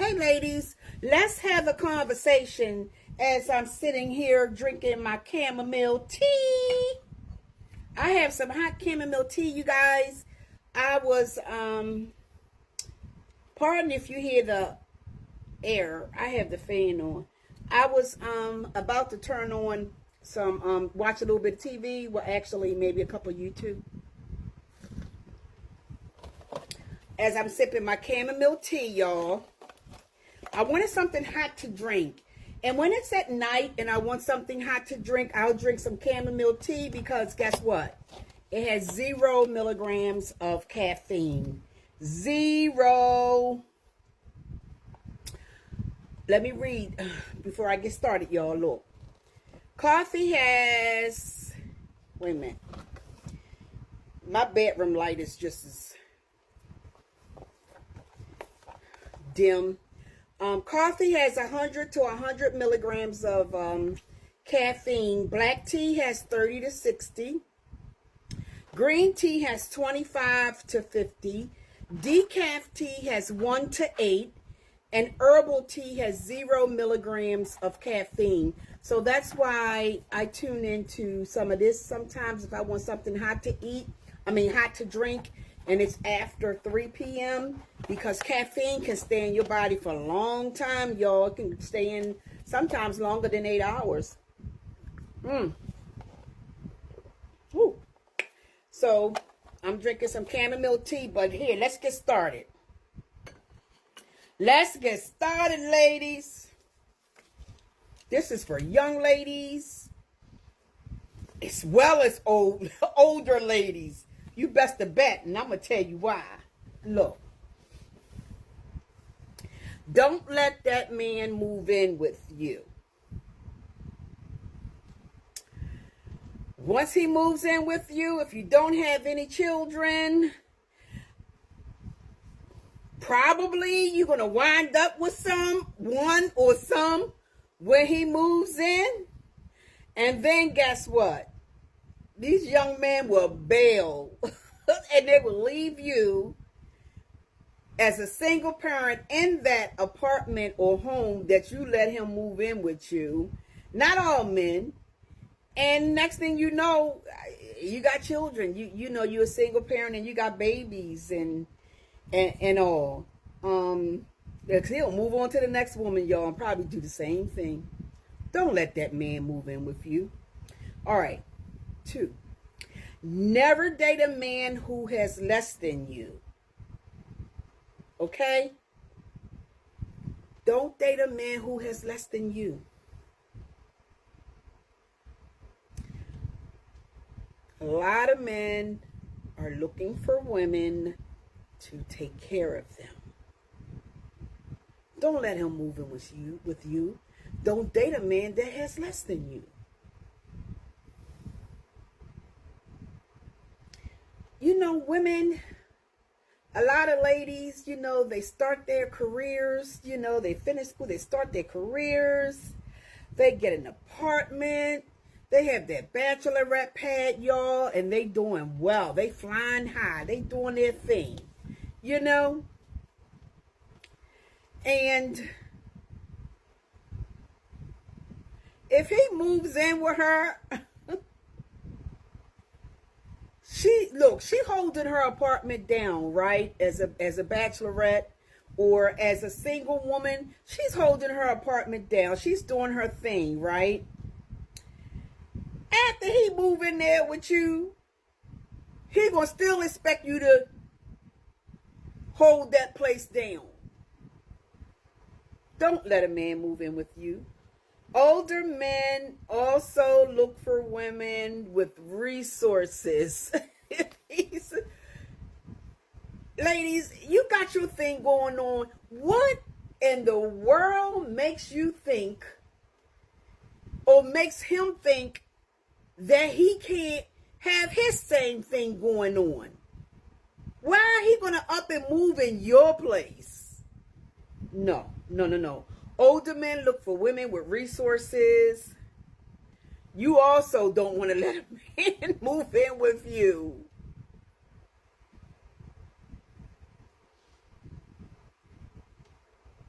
Hey ladies, let's have a conversation as I'm sitting here drinking my chamomile tea. I have some hot chamomile tea, you guys. I was, pardon if you hear the air. I have the fan on. I was about to turn on some, watch a little bit of TV. Well, actually, maybe a couple of YouTube. As I'm sipping my chamomile tea, y'all. I wanted something hot to drink. And when it's at night and I want something hot to drink, I'll drink some chamomile tea because guess what? It has 0 milligrams of caffeine. 0. Let me read before I get started, y'all. Look. Coffee has... Wait a minute. My bedroom light is just as dim. Coffee has 100 to 100 milligrams of caffeine. Black tea has 30 to 60. Green tea has 25 to 50. Decaf tea has 1 to 8. And herbal tea has 0 milligrams of caffeine. So that's why I tune into some of this sometimes if I want something hot to hot to drink. And it's after 3 p.m. because caffeine can stay in your body for a long time, y'all. It can stay in sometimes longer than 8 hours. Woo. So I'm drinking some chamomile tea, but here, let's get started. Let's get started, ladies. This is for young ladies as well as older ladies. You best to bet, and I'm going to tell you why. Look. Don't let that man move in with you. Once he moves in with you, if you don't have any children, probably you're going to wind up with one or some when he moves in. And then guess what? These young men will bail and they will leave you as a single parent in that apartment or home that you let him move in with you. Not all men. And next thing you know, you got children. You know you're a single parent and you got babies and all. He'll move on to the next woman, y'all, and probably do the same thing. Don't let that man move in with you. All right. 2, never date a man who has less than you. Okay? Don't date a man who has less than you. A lot of men are looking for women to take care of them. Don't let him move in with you. Don't date a man that has less than you. You know, women, a lot of ladies, they start their careers, they finish school, they start their careers, they get an apartment, they have their bachelorette pad, y'all, and they doing well. They flying high. They doing their thing, And if he moves in with her... She holding her apartment down, right? As a bachelorette or as a single woman, she's holding her apartment down. She's doing her thing, right? After he move in there with you, he gonna still expect you to hold that place down. Don't let a man move in with you. Older men also look for women with resources. Ladies, you got your thing going on. What in the world makes you think or makes him think that he can't have his same thing going on? Why are he going to up and move in your place? No. Older men look for women with resources. You also don't want to let a man move in with you.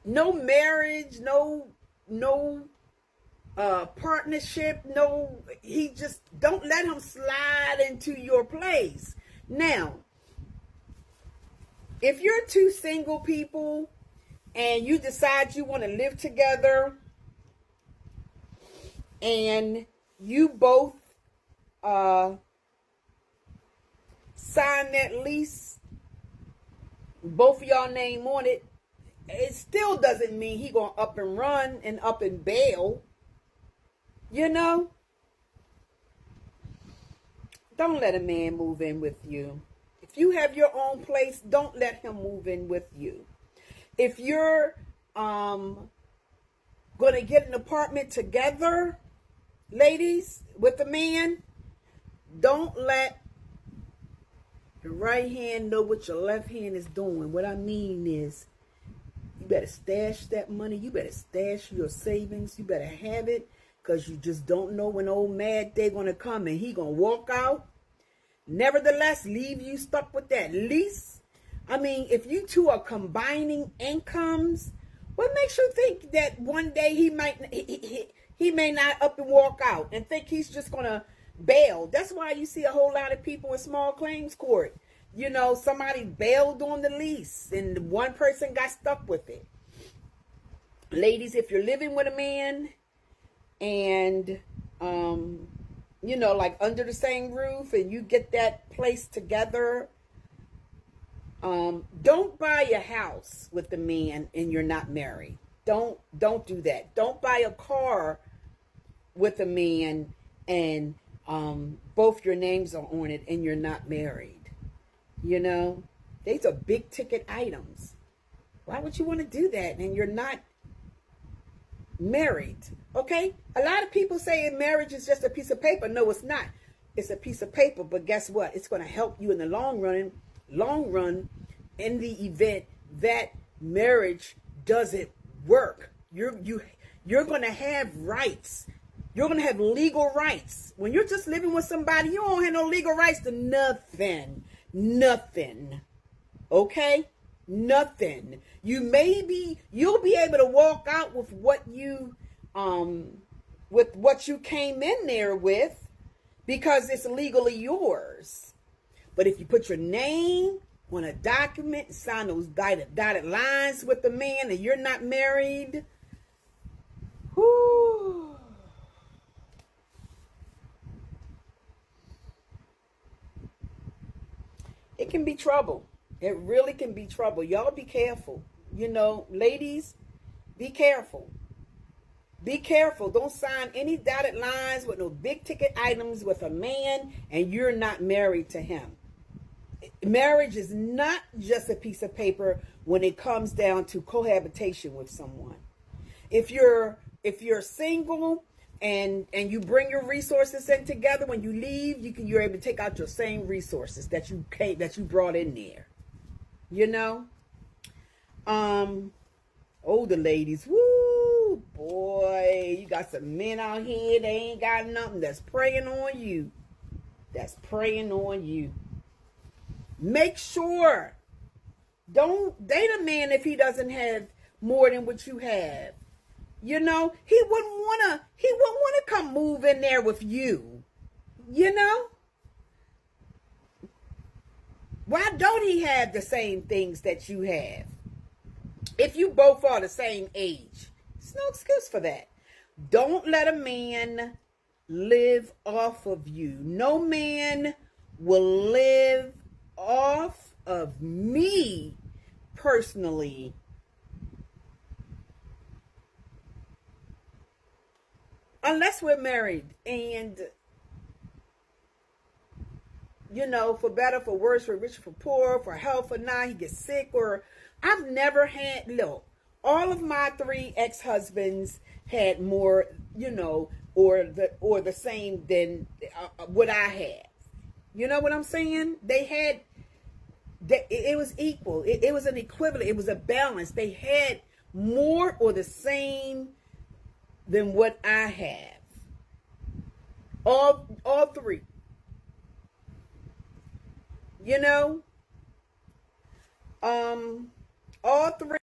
No marriage, no partnership, no, he just don't let him slide into your place. Now, if you're two single people and you decide you want to live together and you both sign that lease, both of y'all name on it, it still doesn't mean he gonna up and run and up and bail. You know, don't let a man move in with you. If you have your own place, don't let him move in with you. If you're gonna get an apartment together, ladies, with a man, don't let the right hand know what your left hand is doing. What I mean is, you better stash that money. You better stash your savings. You better have it, because you just don't know when old mad day going to come and he going to walk out. Nevertheless, leave you stuck with that lease. I mean, if you two are combining incomes, what makes you think that one day he may not up and walk out and think he's just going to bail? That's why you see a whole lot of people in small claims court. You know, somebody bailed on the lease and one person got stuck with it. Ladies, if you're living with a man and, you know, like under the same roof and you get that place together, don't buy a house with the man and you're not married. Don't do that. Don't buy a car with a man and both your names are on it and you're not married. You know, these are big ticket items. Why would you want to do that and you're not married? Okay, a lot of people say marriage is just a piece of paper. No, it's not. It's a piece of paper, but guess what? It's going to help you in the long run in the event that marriage doesn't work. You're going to have rights. You're going to have legal rights. When you're just living with somebody, you don't have no legal rights to nothing. Okay? Nothing. You'll be able to walk out with what you came in there with, because it's legally yours. But if you put your name on a document, sign those dotted lines with the man, and you're not married, whoo, it can be trouble. It really can be trouble. Y'all be careful. You know, ladies, be careful. Be careful. Don't sign any dotted lines with no big ticket items with a man and you're not married to him. Marriage is not just a piece of paper when it comes down to cohabitation with someone. If you're single and you bring your resources in together, when you leave, you're able to take out your same resources that you brought in there. You know? Older ladies, woo, boy, you got some men out here, they ain't got nothing, that's preying on you. That's preying on you. Make sure, don't date a man if he doesn't have more than what you have. You know, he wouldn't want to come move in there with you. You know? Why don't he have the same things that you have? If you both are the same age, there's no excuse for that. Don't let a man live off of you. No man will live off of me personally. Unless we're married and, you know, for better, for worse, for richer, for poor, for health, or not, he gets sick, or I've never had, look, all of my 3 ex-husbands had more, you know, or the same than what I had. You know what I'm saying? They had, it was equal. It was an equivalent. It was a balance. They had more or the same than what I have. All 3. You know? All 3